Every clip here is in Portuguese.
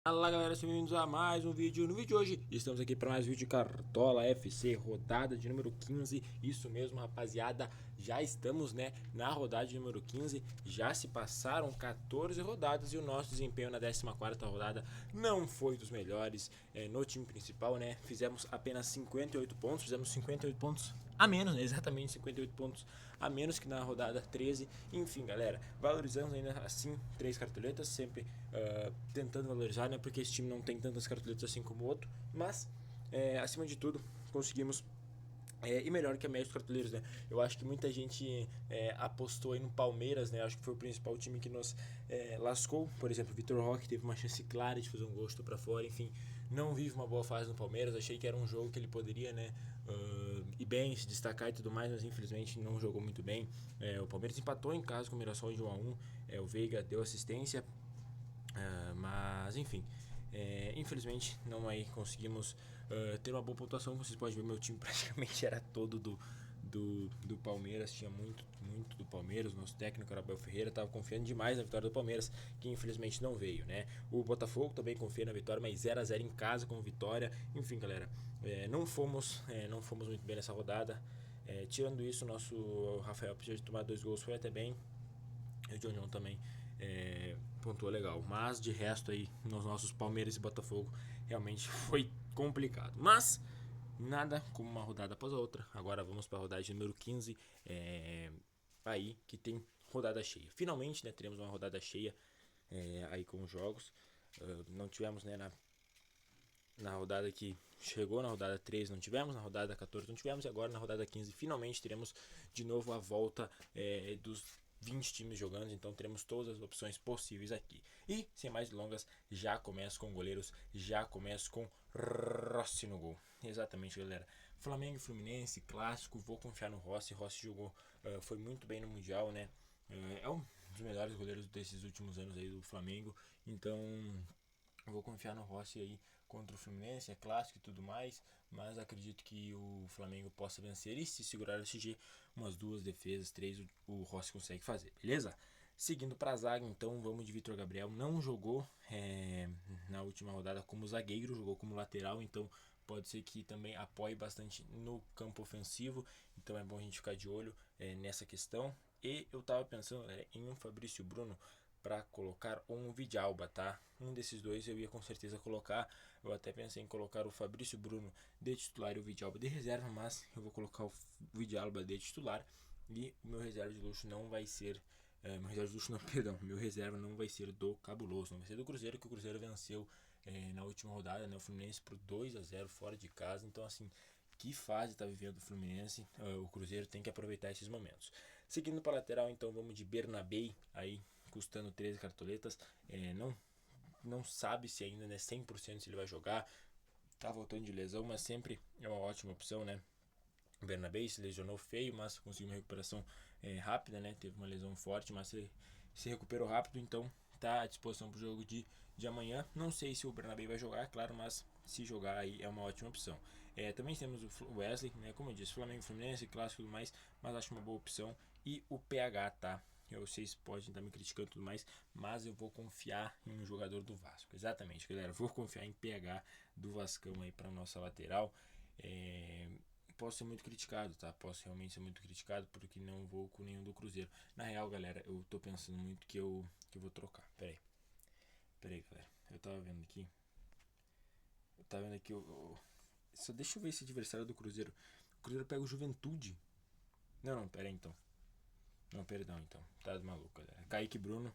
Fala galera, sejam bem-vindos a mais um vídeo. No vídeo de hoje estamos aqui para mais um vídeo de Cartola FC, rodada de número 15. Isso mesmo, rapaziada, já estamos na rodada de número 15. Já se passaram 14 rodadas e o nosso desempenho na 14ª rodada não foi dos melhores. No time principal, fizemos apenas 58 pontos, fizemos 58 pontos a menos, exatamente 58 pontos a menos que na rodada 13. Enfim, galera, valorizamos ainda assim 3 cartoletas, sempre tentando valorizar, porque esse time não tem tantas cartoletas assim como o outro, mas acima de tudo conseguimos e melhor que a média dos cartoleiros, Eu acho que muita gente apostou aí no Palmeiras, Acho que foi o principal time que nos lascou. Por exemplo, o Vitor Roque teve uma chance clara de fazer um gol, chutou pra fora, enfim. Não vive uma boa fase no Palmeiras. Achei que era um jogo que ele poderia, ir bem, se destacar e tudo mais, mas infelizmente não jogou muito bem. O Palmeiras empatou em casa com o Mirassol de 1-1. O Veiga deu assistência, mas enfim. Infelizmente não aí conseguimos ter uma boa pontuação. Como vocês podem ver, meu time praticamente era todo do Palmeiras, tinha muito do Palmeiras. O nosso técnico era Abel Ferreira, estava confiando demais na vitória do Palmeiras, que infelizmente não veio, O Botafogo também confia na vitória, mas 0-0 em casa com vitória. Enfim, galera, não fomos muito bem nessa rodada. Tirando isso, o nosso Rafael precisou de tomar 2 gols, foi até bem. E o John também pontuou legal. Mas de resto aí, nos nossos Palmeiras e Botafogo, realmente foi complicado. Mas nada como uma rodada após a outra. Agora vamos para a rodada de número 15. Aí que tem rodada cheia. Finalmente, teremos uma rodada cheia aí com os jogos. Não tivemos na rodada que chegou, na rodada 13 não tivemos, na rodada 14 não tivemos, e agora na rodada 15 finalmente teremos de novo a volta dos 20 times jogando, então teremos todas as opções possíveis aqui. E sem mais delongas, já começo com goleiros, já começo com Rossi no gol. Exatamente, galera. Flamengo e Fluminense, clássico, vou confiar no Rossi. Rossi jogou, foi muito bem no Mundial, É um dos melhores goleiros desses últimos anos aí do Flamengo, então vou confiar no Rossi aí contra o Fluminense, é clássico e tudo mais, mas acredito que o Flamengo possa vencer e se segurar o SG, umas 2 defesas, 3 o Rossi consegue fazer, beleza? Seguindo para a zaga, então vamos de Vitor Gabriel. Não jogou na última rodada como zagueiro, jogou como lateral, então pode ser que também apoie bastante no campo ofensivo, então é bom a gente ficar de olho nessa questão. E eu tava pensando em um Fabrício Bruno para colocar um Vidalba, tá? Um desses dois eu ia com certeza colocar. Eu até pensei em colocar o Fabrício Bruno de titular e o Vidalba de reserva, mas eu vou colocar o Vidalba de titular e o meu reserva de luxo não vai ser meu reserva de luxo não, perdão, meu reserva não vai ser do Cabuloso, não vai ser do Cruzeiro, que o Cruzeiro venceu na última rodada, o Fluminense por 2-0 fora de casa. Então assim, que fase está vivendo o Fluminense, o Cruzeiro tem que aproveitar esses momentos. Seguindo para a lateral, então vamos de Bernabei, aí custando 13 cartoletas. Não sabe se ainda 100% se ele vai jogar, tá voltando de lesão, mas sempre é uma ótima opção, O Bernabei se lesionou feio, mas conseguiu uma recuperação rápida, Teve uma lesão forte, mas se recuperou rápido, então tá à disposição para o jogo de amanhã. Não sei se o Bernabei vai jogar, claro, mas se jogar aí é uma ótima opção. Também temos o Wesley, como eu disse, Flamengo, Fluminense, clássico e tudo mais, mas acho uma boa opção. E o PH, tá? Vocês podem estar me criticando e tudo mais, mas eu vou confiar em um jogador do Vasco. Exatamente, galera. Vou confiar em PH do Vascão aí para nossa lateral. Posso ser muito criticado, tá? Posso realmente ser muito criticado porque não vou com nenhum do Cruzeiro. Na real, galera, eu tô pensando muito que eu vou trocar. Pera aí, galera. Eu tava vendo aqui. Só deixa eu ver esse adversário do Cruzeiro. O Cruzeiro pega o Juventude. Não, pera aí então. Não, perdão então. Tá maluco, galera. Kaique Bruno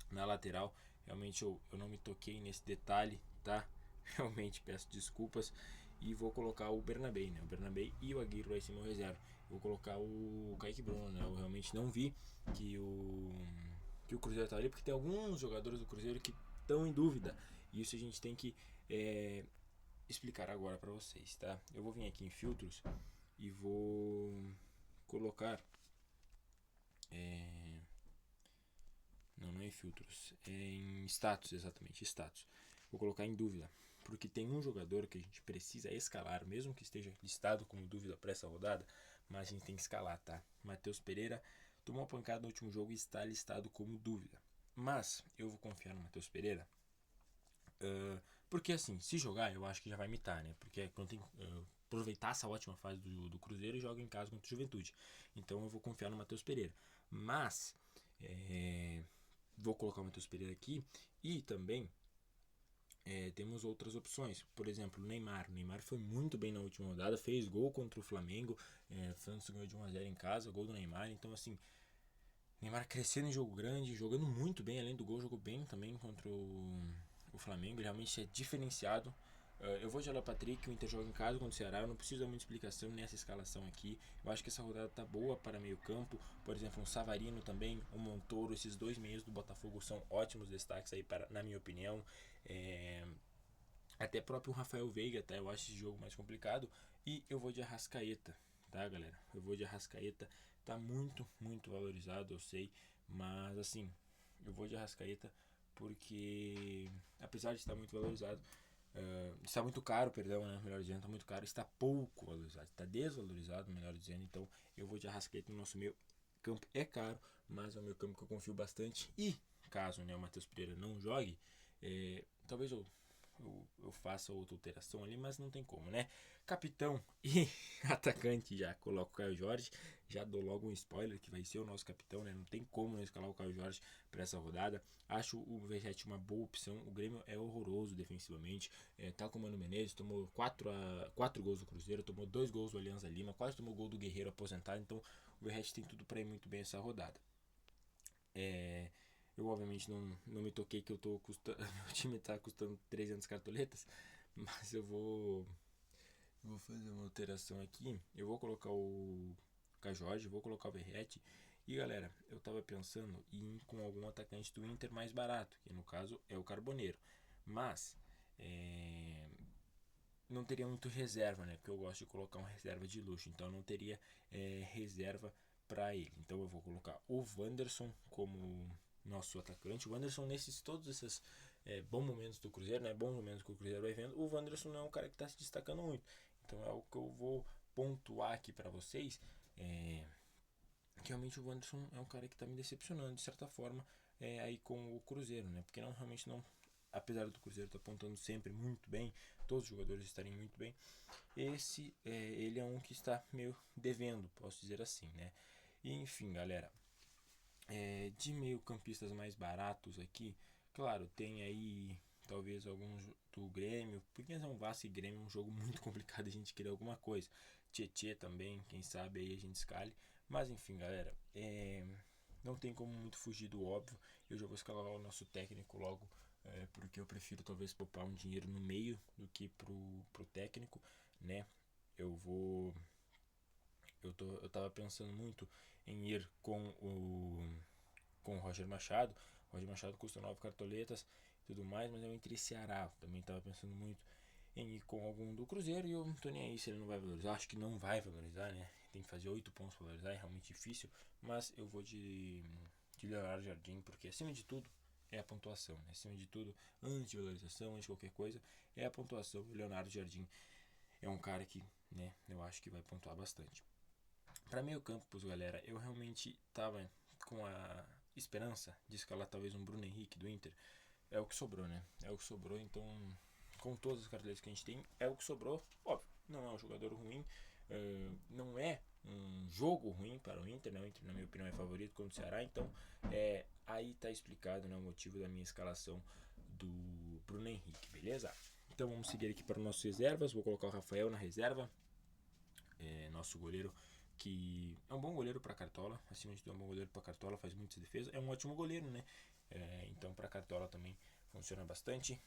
na lateral. Realmente eu não me toquei nesse detalhe, tá? Realmente peço desculpas. E vou colocar o Bernabei, O Bernabei e o Aguirre vai ser meu reserva. Vou colocar o Kaique Bruno, Eu realmente não vi que o Cruzeiro tá ali, porque tem alguns jogadores do Cruzeiro que estão em dúvida. E isso a gente tem que explicar agora para vocês, tá? Eu vou vir aqui em filtros e vou colocar não é em filtros, é em status, exatamente, status. Vou colocar em dúvida, porque tem um jogador que a gente precisa escalar, mesmo que esteja listado como dúvida para essa rodada, mas a gente tem que escalar, tá? Matheus Pereira tomou uma pancada no último jogo e está listado como dúvida. Mas eu vou confiar no Matheus Pereira Porque assim, se jogar, eu acho que já vai imitar, né? Porque quando tem aproveitar essa ótima fase do Cruzeiro e joga em casa contra o Juventude. Então eu vou confiar no Matheus Pereira. Mas vou colocar o Matheus Pereira aqui e também temos outras opções. Por exemplo, o Neymar. O Neymar foi muito bem na última rodada, fez gol contra o Flamengo. O Santos ganhou de 1-0 em casa, gol do Neymar. Então, assim, Neymar crescendo em jogo grande, jogando muito bem, além do gol, jogou bem também contra o Flamengo. Ele realmente é diferenciado. Eu vou de Alan Patrick, o Inter joga em casa contra o Ceará. Eu não preciso dar muita explicação nessa escalação aqui. Eu acho que essa rodada tá boa para meio campo. Por exemplo, um Savarino também, um Montoro. Esses dois meios do Botafogo são ótimos destaques aí, na minha opinião. Até próprio Rafael Veiga, tá? Eu acho esse jogo mais complicado. E eu vou de Arrascaeta, tá, galera? Eu vou de Arrascaeta. Tá muito, muito valorizado, eu sei. Mas, assim, eu vou de Arrascaeta porque, apesar de estar muito valorizado, está muito caro, perdão, né? Melhor dizendo, está muito caro. Está pouco valorizado, está desvalorizado, melhor dizendo. Então, eu vou de Arrascaeta no nosso meio campo. É caro, mas é o meu campo que eu confio bastante. E, caso, né, o Matheus Pereira não jogue, talvez eu faça outra alteração ali, mas não tem como, né? Capitão e atacante, já coloco o Caio Jorge, já dou logo um spoiler que vai ser o nosso capitão, né? Não tem como não escalar o Caio Jorge para essa rodada. Acho o Verratti uma boa opção. O Grêmio é horroroso defensivamente, tá com o Mano Menezes, tomou 4 gols do Cruzeiro, tomou 2 gols do Alianza Lima, quase tomou gol do Guerreiro aposentado, então o Verratti tem tudo para ir muito bem essa rodada. Eu obviamente não me toquei que eu tô custando. Meu time tá custando 300 cartoletas. Mas eu vou fazer uma alteração aqui. Eu vou colocar o Jorge, vou colocar o Verratti. E galera, eu tava pensando em ir com algum atacante do Inter mais barato, que no caso é o Carboneiro. Mas não teria muito reserva, né? Porque eu gosto de colocar uma reserva de luxo. Então não teria reserva para ele. Então eu vou colocar o Wanderson como nosso atacante. O Wanderson, nesses todos esses bons momentos do Cruzeiro, né? Bons momentos que o Cruzeiro vai vendo, o Wanderson não é um cara que está se destacando muito. Então é o que eu vou pontuar aqui para vocês. Que realmente o Wanderson é um cara que está me decepcionando de certa forma aí com o Cruzeiro, né? Porque realmente não, apesar do Cruzeiro estar apontando sempre muito bem, todos os jogadores estarem muito bem, ele é um que está meio devendo, posso dizer assim, né? E, enfim, galera, de meio campistas mais baratos aqui, claro, tem aí talvez alguns do Grêmio, porque é um Vasco e Grêmio é um jogo muito complicado a gente querer alguma coisa. Tietê também, quem sabe aí a gente escale. Mas enfim, galera, não tem como muito fugir do óbvio. Eu já vou escalar o nosso técnico logo, porque eu prefiro talvez poupar um dinheiro no meio do que pro técnico, né? Eu vou. Eu tava pensando muito em ir com o Roger Machado. O Roger Machado custa 9 cartoletas e tudo mais, mas eu entrei Ceará. Também estava pensando muito em ir com algum do Cruzeiro e eu não tô nem aí se ele não vai valorizar. Acho que não vai valorizar, né? Tem que fazer 8 pontos para valorizar, é realmente difícil. Mas eu vou de Leonardo Jardim, porque acima de tudo é a pontuação. Né? Acima de tudo, antes de valorização, antes de qualquer coisa, é a pontuação. O Leonardo Jardim é um cara que, né, eu acho que vai pontuar bastante. Para meio campo, galera, eu realmente tava com a esperança de escalar talvez um Bruno Henrique do Inter. É o que sobrou, né? É o que sobrou, então com todas as carteiras que a gente tem, é o que sobrou. Óbvio, não é um jogador ruim, não é um jogo ruim para o Inter, né? O Inter, na minha opinião, é favorito contra o Ceará, então aí tá explicado, né, o motivo da minha escalação do Bruno Henrique, beleza? Então vamos seguir aqui para nossas reservas. Vou colocar o Rafael na reserva, nosso goleiro, que é um bom goleiro para Cartola, acima de tudo é um bom goleiro para Cartola, faz muitas defesas, é um ótimo goleiro, né? Então para Cartola também funciona bastante.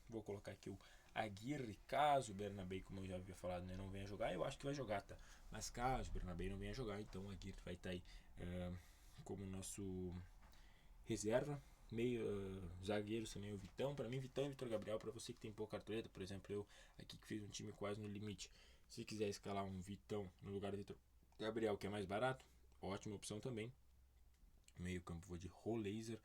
Vou colocar aqui o Aguirre, caso o Bernabé, como eu já havia falado, né, não venha jogar, eu acho que vai jogar, tá? Mas caso o Bernabé não venha jogar, então o Aguirre vai estar aí como nosso reserva. Meio zagueiros também o Vitão. Para mim, Vitão e Vitor Gabriel. Para você que tem pouca cartoleta, por exemplo, eu aqui que fiz um time quase no limite. Se quiser escalar um Vitão no lugar do Vitor Gabriel, que é mais barato, ótima opção também. Meio campo vou de Rolaser.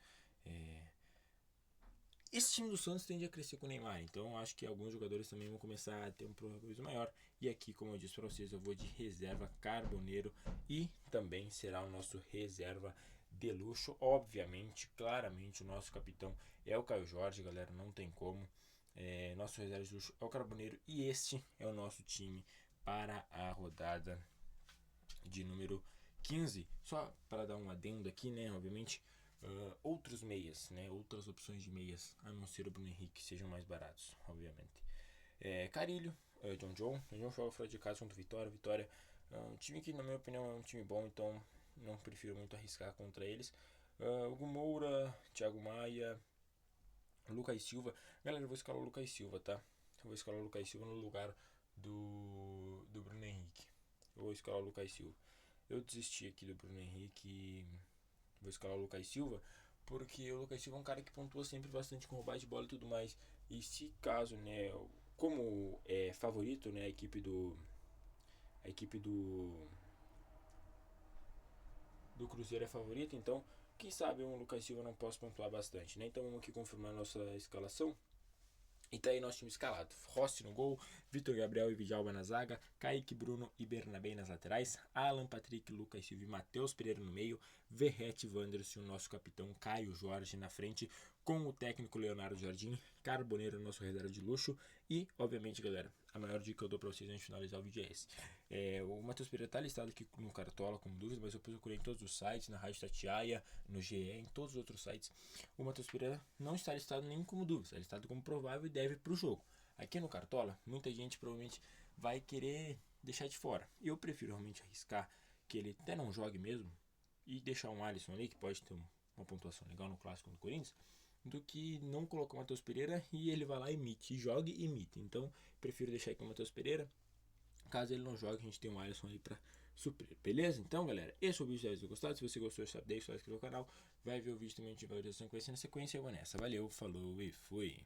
Esse time do Santos tende a crescer com o Neymar, então acho que alguns jogadores também vão começar a ter um protagonismo maior. E aqui, como eu disse para vocês, eu vou de reserva Carboneiro e também será o nosso reserva de luxo. Obviamente, claramente, o nosso capitão é o Caio Jorge, galera, não tem como. nosso reserva de luxo é o Carboneiro. E este é o nosso time para a rodada de número 15. Só para dar um adendo aqui, né? Obviamente, outros meias, né? Outras opções de meias, a não ser o Bruno Henrique, sejam mais baratos, obviamente. Carilho, John joga fora de casa contra o Vitória. Vitória é um time que, na minha opinião, é um time bom, então não prefiro muito arriscar contra eles. Hugo Moura, Thiago Maia, Lucas Silva. Galera, eu vou escalar o Lucas Silva, tá? Eu vou escalar o Lucas Silva no lugar do Bruno Henrique. Eu vou escalar o Lucas Silva. Eu desisti aqui do Bruno Henrique e vou escalar o Lucas Silva, porque o Lucas Silva é um cara que pontua sempre bastante com roubada de bola e tudo mais. E se caso, né, como é favorito, né, a equipe do Cruzeiro é favorita, então quem sabe o Lucas Silva não possa pontuar bastante, né? Então vamos aqui confirmar a nossa escalação. E tá aí nosso time escalado: Rossi no gol, Vitor Gabriel e Vidalba na zaga, Kaique, Bruno e Bernabé nas laterais, Alan, Patrick, Lucas Silva e Matheus Pereira no meio, Verrete, Wanderson, o nosso capitão Caio Jorge na frente, com o técnico Leonardo Jardim, Carboneiro, nosso reserva de luxo. E, obviamente, galera, a maior dica que eu dou pra vocês antes de finalizar o vídeo é esse. O Matheus Pereira tá listado aqui no Cartola como dúvida, mas eu procurei em todos os sites, na Rádio Tatiaia, no GE, em todos os outros sites. O Matheus Pereira não está listado nem como dúvida, está listado como provável e deve pro jogo. Aqui no Cartola, muita gente provavelmente vai querer deixar de fora. Eu prefiro realmente arriscar que ele até não jogue mesmo e deixar um Alisson ali, que pode ter uma pontuação legal no Clássico do Corinthians, do que não colocar o Matheus Pereira e ele vai lá e imite, jogue e imite. Então, prefiro deixar aqui o Matheus Pereira. Caso ele não jogue, a gente tem um Alisson aí pra suprir, beleza? Então, galera, esse é o vídeo, se você gostou. Se você gostou, deixa o like no canal. Vai ver o vídeo também de valorização que vai ser na sequência. Eu vou nessa. Valeu, falou e fui!